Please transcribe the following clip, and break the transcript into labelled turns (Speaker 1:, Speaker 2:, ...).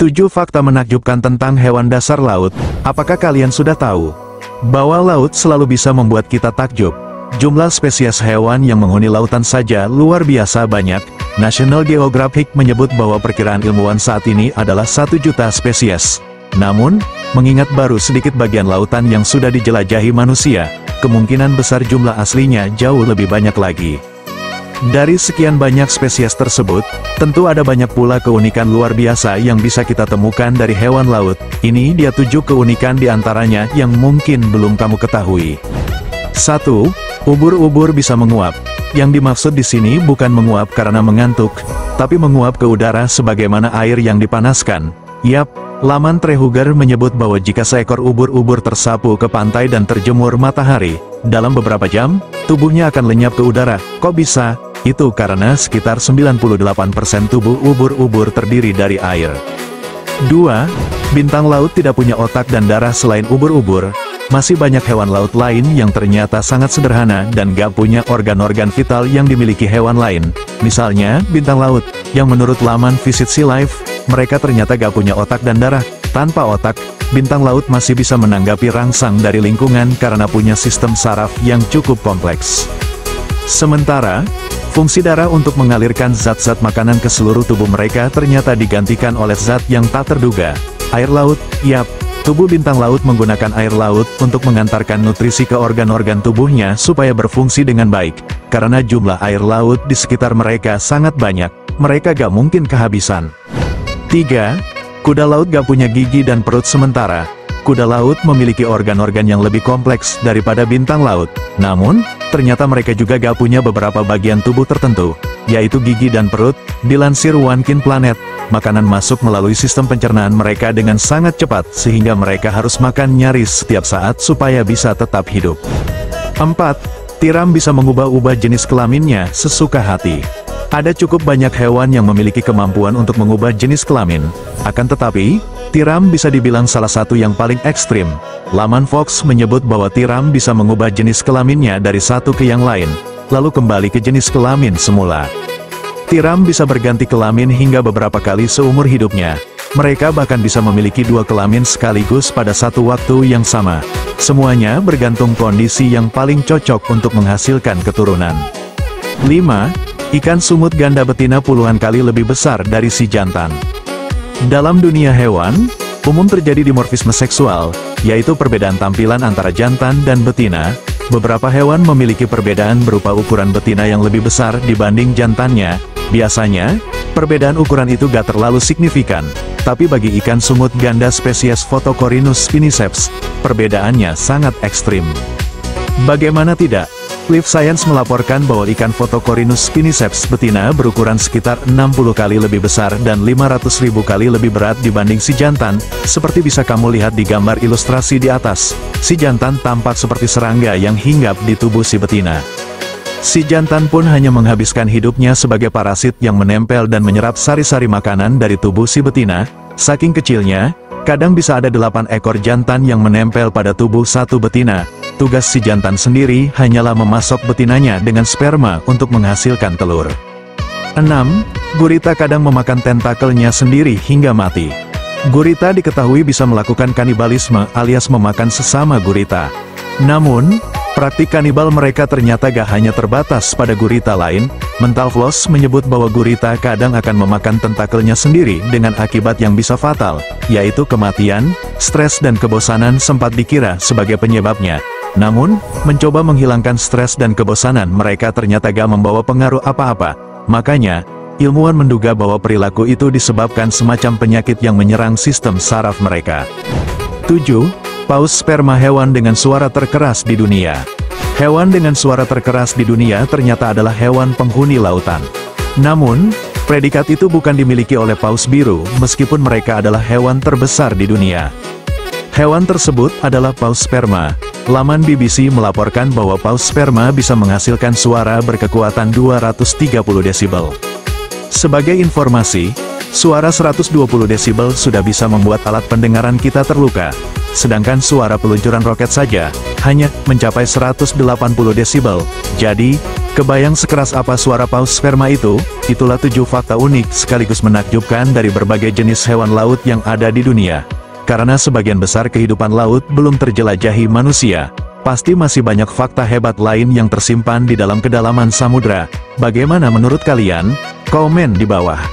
Speaker 1: 7 fakta menakjubkan tentang hewan dasar laut. Apakah kalian sudah tahu bahwa laut selalu bisa membuat kita takjub? Jumlah spesies hewan yang menghuni lautan saja luar biasa banyak. National Geographic menyebut bahwa perkiraan ilmuwan saat ini adalah 1 juta spesies. Namun, mengingat baru sedikit bagian lautan yang sudah dijelajahi manusia, kemungkinan besar jumlah aslinya jauh lebih banyak lagi. Dari sekian banyak spesies tersebut, tentu ada banyak pula keunikan luar biasa yang bisa kita temukan dari hewan laut. Ini dia 7 keunikan diantaranya yang mungkin belum kamu ketahui. 1. Ubur-ubur bisa menguap. Yang dimaksud di sini bukan menguap karena mengantuk, tapi menguap ke udara sebagaimana air yang dipanaskan. Yap, laman Treehugger menyebut bahwa jika seekor ubur-ubur tersapu ke pantai dan terjemur matahari, dalam beberapa jam, tubuhnya akan lenyap ke udara. Kok bisa? Itu karena sekitar 98% tubuh ubur-ubur terdiri dari air. 2. Bintang laut tidak punya otak dan darah selain ubur-ubur. Masih banyak hewan laut lain yang ternyata sangat sederhana dan gak punya organ-organ vital yang dimiliki hewan lain. Misalnya, bintang laut, yang menurut laman Visit Sea Life, mereka ternyata gak punya otak dan darah. Tanpa otak, bintang laut masih bisa menanggapi rangsang dari lingkungan karena punya sistem saraf yang cukup kompleks. Sementara, fungsi darah untuk mengalirkan zat-zat makanan ke seluruh tubuh mereka ternyata digantikan oleh zat yang tak terduga. Air laut, yap. Tubuh bintang laut menggunakan air laut untuk mengantarkan nutrisi ke organ-organ tubuhnya supaya berfungsi dengan baik. Karena jumlah air laut di sekitar mereka sangat banyak, mereka gak mungkin kehabisan. 3. Kuda laut gak punya gigi dan perut sementara. Kuda laut memiliki organ-organ yang lebih kompleks daripada bintang laut. Namun, ternyata mereka juga gak punya beberapa bagian tubuh tertentu, yaitu gigi dan perut. Dilansir One Kin Planet, makanan masuk melalui sistem pencernaan mereka dengan sangat cepat sehingga mereka harus makan nyaris setiap saat supaya bisa tetap hidup. 4. Tiram bisa mengubah-ubah jenis kelaminnya sesuka hati. Ada cukup banyak hewan yang memiliki kemampuan untuk mengubah jenis kelamin. Akan tetapi, tiram bisa dibilang salah satu yang paling ekstrim. Laman Fox menyebut bahwa tiram bisa mengubah jenis kelaminnya dari satu ke yang lain, lalu kembali ke jenis kelamin semula. Tiram bisa berganti kelamin hingga beberapa kali seumur hidupnya. Mereka bahkan bisa memiliki 2 kelamin sekaligus pada satu waktu yang sama. Semuanya bergantung kondisi yang paling cocok untuk menghasilkan keturunan. 5. Ikan sumut ganda betina puluhan kali lebih besar dari si jantan. Dalam dunia hewan, umum terjadi dimorfisme seksual, yaitu perbedaan tampilan antara jantan dan betina. Beberapa hewan memiliki perbedaan berupa ukuran betina yang lebih besar dibanding jantannya. Biasanya, perbedaan ukuran itu gak terlalu signifikan, tapi bagi ikan sumut ganda spesies Photocorinus spiniceps, perbedaannya sangat ekstrim. Bagaimana tidak? Live Science melaporkan bahwa ikan Photocorinus spiniceps betina berukuran sekitar 60 kali lebih besar dan 500.000 kali lebih berat dibanding si jantan. Seperti bisa kamu lihat di gambar ilustrasi di atas, si jantan tampak seperti serangga yang hinggap di tubuh si betina. Si jantan pun hanya menghabiskan hidupnya sebagai parasit yang menempel dan menyerap sari-sari makanan dari tubuh si betina. Saking kecilnya, kadang bisa ada 8 ekor jantan yang menempel pada tubuh satu betina. Tugas si jantan sendiri hanyalah memasok betinanya dengan sperma untuk menghasilkan telur. 6. Gurita kadang memakan tentakelnya sendiri hingga mati. Gurita diketahui bisa melakukan kanibalisme alias memakan sesama gurita. Namun, praktik kanibal mereka ternyata gak hanya terbatas pada gurita lain. Mental Floss menyebut bahwa gurita kadang akan memakan tentakelnya sendiri dengan akibat yang bisa fatal, yaitu kematian. Stres dan kebosanan sempat dikira sebagai penyebabnya. Namun, mencoba menghilangkan stres dan kebosanan mereka ternyata gak membawa pengaruh apa-apa. Makanya, ilmuwan menduga bahwa perilaku itu disebabkan semacam penyakit yang menyerang sistem saraf mereka. 7. Paus sperma hewan dengan suara terkeras di dunia. Hewan dengan suara terkeras di dunia ternyata adalah hewan penghuni lautan. Namun, predikat itu bukan dimiliki oleh paus biru, meskipun mereka adalah hewan terbesar di dunia. Hewan tersebut adalah paus sperma. Laman BBC melaporkan bahwa paus sperma bisa menghasilkan suara berkekuatan 230 desibel. Sebagai informasi, suara 120 desibel sudah bisa membuat alat pendengaran kita terluka. Sedangkan suara peluncuran roket saja hanya mencapai 180 desibel. Jadi, Kebayang sekeras apa suara paus sperma itu? Itulah 7 fakta unik sekaligus menakjubkan dari berbagai jenis hewan laut yang ada di dunia. Karena sebagian besar kehidupan laut belum terjelajahi manusia, pasti masih banyak fakta hebat lain yang tersimpan di dalam kedalaman samudra. Bagaimana menurut kalian? Komen di bawah.